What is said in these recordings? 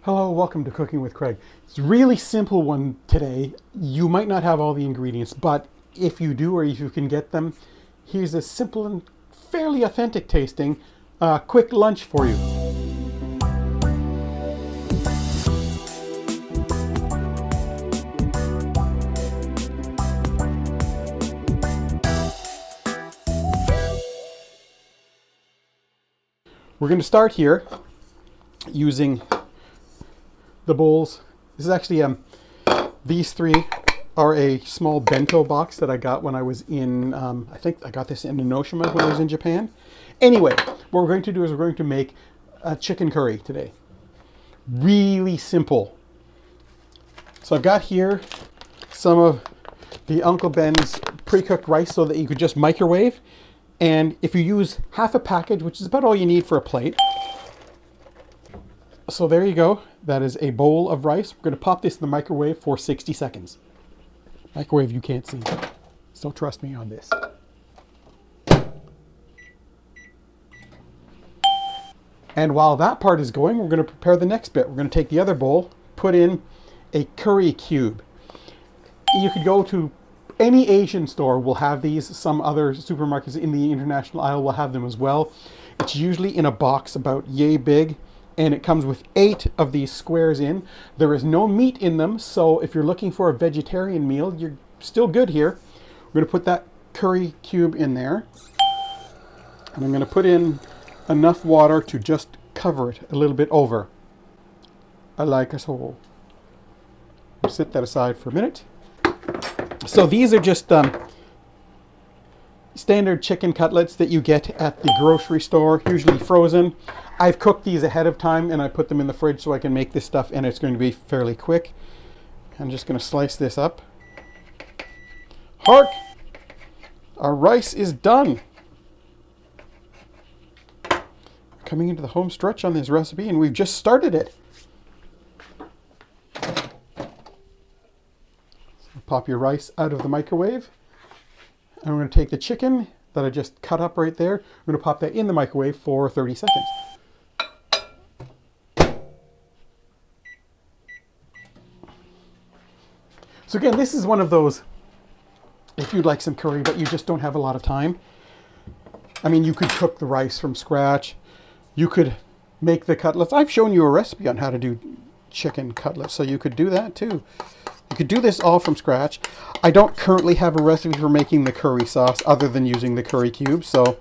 Hello, welcome to Cooking with Craig. It's a really simple one today. You might not have all the ingredients, but if you do or if you can get them, here's a simple and fairly authentic tasting quick lunch for you. We're going to start here using the bowls. This is actually these three are a small bento box that I got when I was in I think I got this in Enoshima when I was in Japan. Anyway, what we're going to do is we're going to make a chicken curry today. Really simple. So I've got here some of the Uncle Ben's pre-cooked rice so that you could just microwave. And if you use half a package, which is about all you need for a plate. So there you go. That is a bowl of rice. We're going to pop this in the microwave for 60 seconds. Microwave you can't see. So trust me on this. And while that part is going, we're going to prepare the next bit. We're going to take the other bowl, put in a curry cube. You could go to any Asian store will have these. Some other supermarkets in the international aisle will have them as well. It's usually in a box about yay big, and it comes with 8 of these squares in. There is no meat in them, so if you're looking for a vegetarian meal, you're still good here. We're going to put that curry cube in there, and I'm going to put in enough water to just cover it a little bit over. I like it so. Set that aside for a minute. So these are just standard chicken cutlets that you get at the grocery store, usually frozen. I've cooked these ahead of time and I put them in the fridge so I can make this stuff, and it's going to be fairly quick. I'm just going to slice this up. Hark! Our rice is done. Coming into the home stretch on this recipe, and we've just started it. Pop your rice out of the microwave, and we're going to take the chicken that I just cut up right there. We're going to pop that in the microwave for 30 seconds. So again, this is one of those, if you'd like some curry but you just don't have a lot of time. I mean, you could cook the rice from scratch. You could make the cutlets. I've shown you a recipe on how to do chicken cutlets, so you could do that too. You could do this all from scratch. I don't currently have a recipe for making the curry sauce other than using the curry cube, so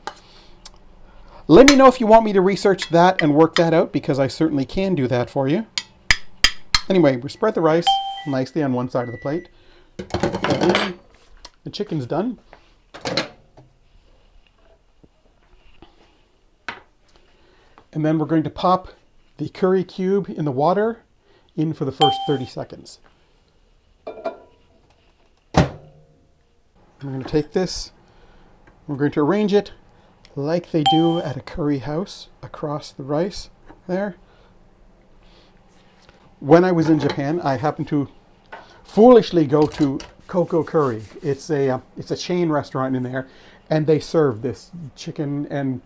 let me know if you want me to research that and work that out, because I certainly can do that for you. Anyway, we spread the rice nicely on one side of the plate. The chicken's done. And then we're going to pop the curry cube in the water in for the first 30 seconds. I'm going to take this, we're going to arrange it like they do at a curry house across the rice there. When I was in Japan, I happened to foolishly go to Coco Curry. It's a chain restaurant in there, and they serve this chicken and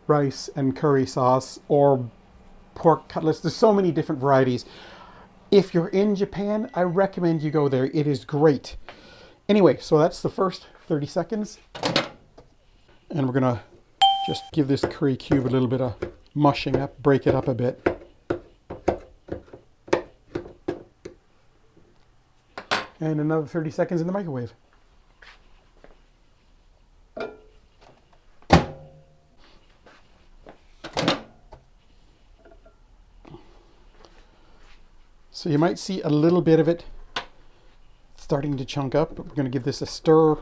rice and curry sauce or pork cutlets. There's so many different varieties. If you're in Japan, I recommend you go there. It is great. Anyway, so that's the first 30 seconds. And we're going to just give this curry cube a little bit of mushing up, break it up a bit. And another 30 seconds in the microwave. So you might see a little bit of it starting to chunk up, but we're going to give this a stir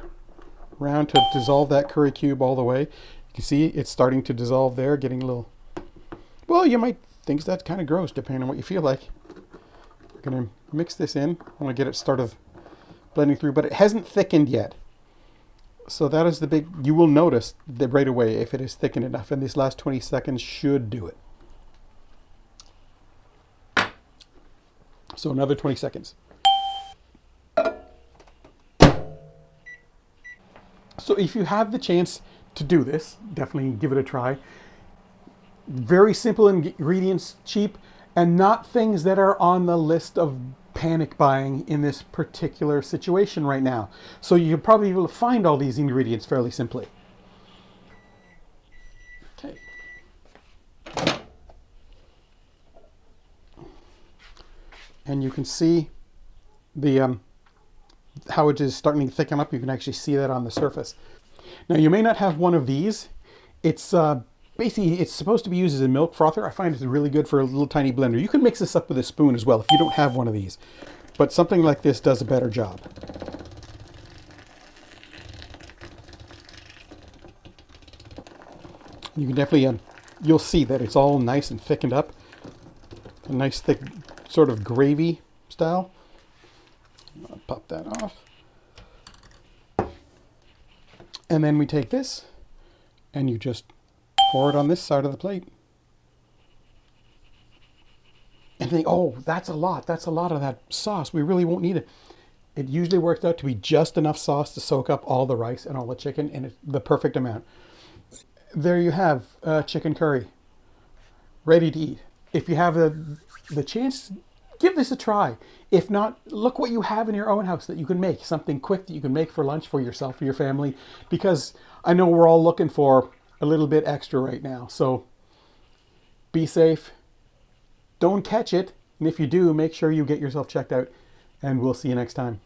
around to dissolve that curry cube all the way. You can see it's starting to dissolve there, getting a little, well, you might think that's kind of gross depending on what you feel like. We're going to mix this in. I want to get it started blending through, but it hasn't thickened yet. So that is the big, you will notice that right away if it is thickened enough, and these last 20 seconds should do it. So another 20 seconds. So if you have the chance to do this, definitely give it a try. Very simple ingredients, cheap, and not things that are on the list of panic buying in this particular situation right now. So you're probably able to find all these ingredients fairly simply. Okay. And you can see the how it is starting to thicken up. You can actually see that on the surface. Now you may not have one of these. It's basically, it's supposed to be used as a milk frother. I find it's really good for a little tiny blender. You can mix this up with a spoon as well if you don't have one of these. But something like this does a better job. You can definitely, you'll see that it's all nice and thickened up. A nice thick sort of gravy style. I'll pop that off. And then we take this and you just pour it on this side of the plate. And think, oh, that's a lot. That's a lot of that sauce. We really won't need it. It usually works out to be just enough sauce to soak up all the rice and all the chicken, and it's the perfect amount. There you have chicken curry, ready to eat. If you have the chance, give this a try. If not, look what you have in your own house that you can make. Something quick that you can make for lunch for yourself, for your family. Because I know we're all looking for a little bit extra right now. So be safe. Don't catch it. And if you do, make sure you get yourself checked out. And we'll see you next time.